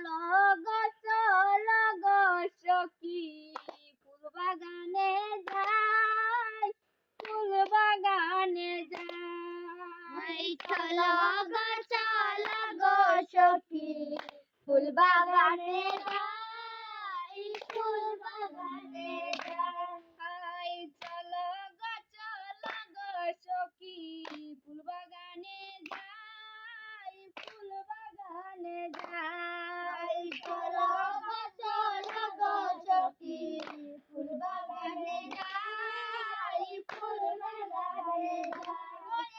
চলো গো সখী ফুল বাগানে যাই, ফুল বাগানে যাই। চলো গো সখী ফুল বাগানে যাই, ফুল বাগানে যাই। চলো গো সখী ফুল বাগানে যাই, ফুল বাগানে যাই। চলো গো সখী ফুল বাগানে যাই, ফুল বাগানে যাই।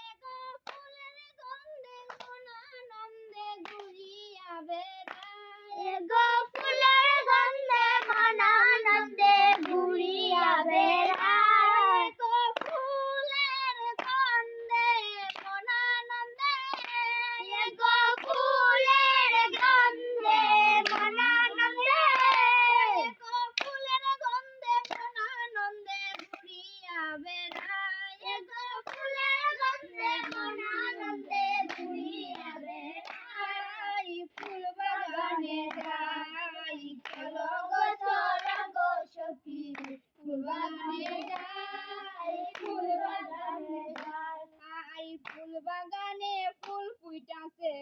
ফুলের গন্ধে মন আনন্দে ঘুরিয়া বেড়াই, গো ফুলের গন্ধে মন আনন্দে ঘুরিয়া বেড়াই, গো ফুলের গন্ধে মন আনন্দে, গো ফুলের গন্ধে মন আনন্দে, গো ফুলের গন্ধে মন আনন্দে ঘুরিয়া বেড়াই, গো ফুলের গন্ধে মন আনন্দে ঘুরিয়া বেড়াই। ফুল বাগানে যাই, চলো গো সখী ফুল বাগানে যাই, ফুল বাগানে যাই। ফুল বাগানে ফুল ফুইটাছে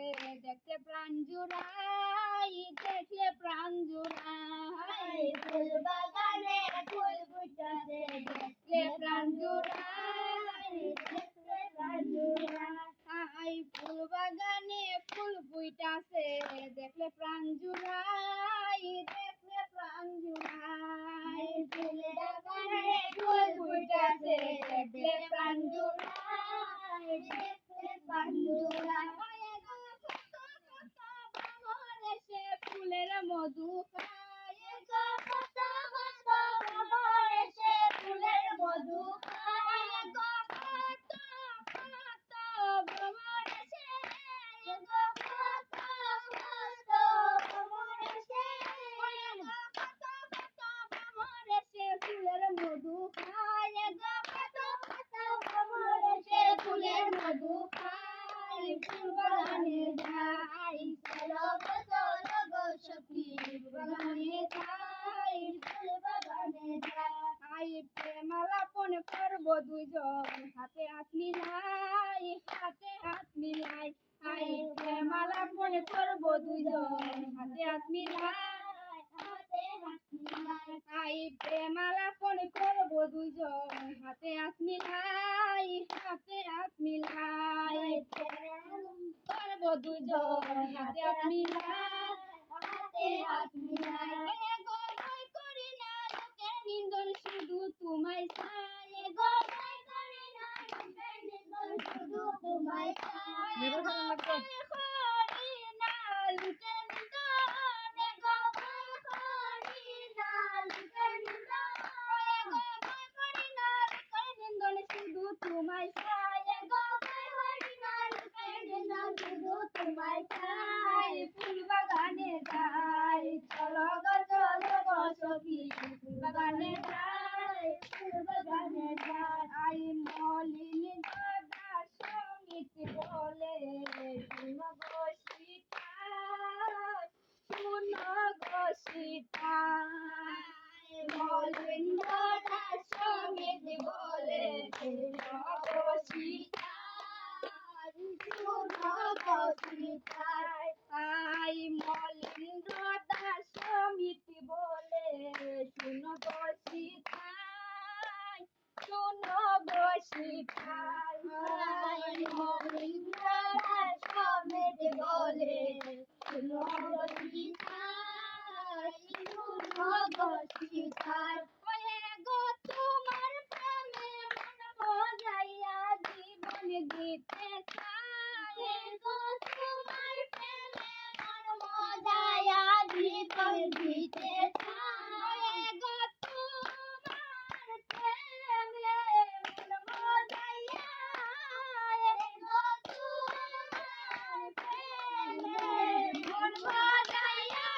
দেখতে প্রাণ জুড়াই, দেখলে প্রাণ জুড়াই। ফুল বাগানে ফুল ফুইটাছে দেখলে প্রাণ জুড়াই, দেখলে প্রাণ জুড়াই। ফুল বাগানে ফুল ফুইটাছে দেখলে প্রাণ জুড়াই, দেখলে প্রাণ জুড়াই। ফুল বাগানে ফুল ফুইটাছে দেখলে প্রাণ জুড়াই, দেখলে প্রাণ জুড়াই। সে ফুলের মধু খায়, গো কত কত ভ্রমর সে ফুলের মধু খায়, গো কত কত ভ্রমর সে, গো কত কত ভ্রমর সে, গো কত কত ভ্রমর সে ফুলের মধু খায়, গো কত কত ভ্রমর সে ফুলের মধু খায়। ফুল বাগানে যাই, চলো গো সখী ফুল বাগানে যাই, ফুল বাগানে যাই। প্রেমালাপন করব দুইজন হাতে হাত মিলাই, হাতে হাত মিলাই। প্রেমালাপন করব দুইজন হাতে হাত মিলাই, হাতে হাত মিলাই। প্রেমালাপন করব দুইজন হাতে হাত মিলাই, হাতে হাত মিলাই। করব দুইজন হাতে হাত মিলাই, হাতে হাত মিলাই। গো ভয় করি না লোকের নিন্দন শুধু তোমায় চাই, গো ভয় করি না লোকের নিন্দন শুধু তোমায় চাই। ভয় করি না লোকের নিন্দন, গো ভয় করি না লোকের নিন্দন, গো ভয় করি না লোকের নিন্দন শুধু তোমায় চাই, গো ভয় করি না লোকের নিন্দন শুধু তোমায় চাই। ফুল বাগানে যাই, চলো গো সখী ফুল বাগানে যাই, ফুল বাগানে যাই। মলিন গদা সঙ্গীত বলে শুনো গো সীতা, শুনো গো সীতা। মলিন গদা সঙ্গীত বলে শুনো গো সীতা, শুনো গো সীতা। মলিন গদা সঙ্গীত বলে শুনো গো সীতা, শুনো গো সীতা। মলিন গদা সঙ্গীত বলে শুনো গো সীতা, শুনো গো সীতা। গো তোমার প্রেমে মন মজাইয়া জীবন দিতে চাই, গো তোমার প্রেমে মন মজাইয়া জীবন দিতে চাই, গো তোমার প্রেমে মন মজাইয়া, গো তোমার প্রেমে মন মজাইয়া,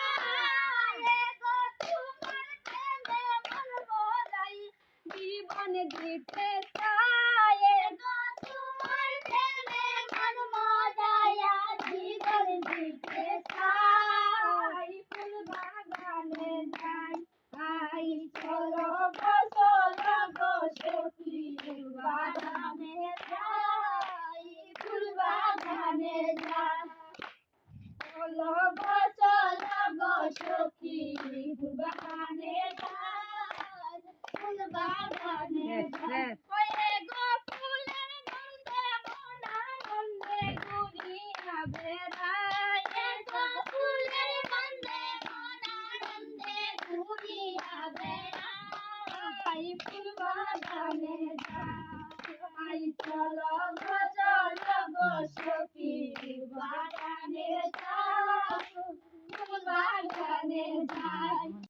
গো তোমার প্রেমে মন মজাই জীবন দিতে চাই, গো তোমার প্রেমে মন মজাইয়া জীবন দিতে চাই। ঘুরিয়া বেড়াই এসো ফুলের গন্ধে মন আনন্দে ঘুরিয়া বেড়াই ফুল বাগানে যাই চলো গো সখী বাগানে যাই ফুল বাগানে যাই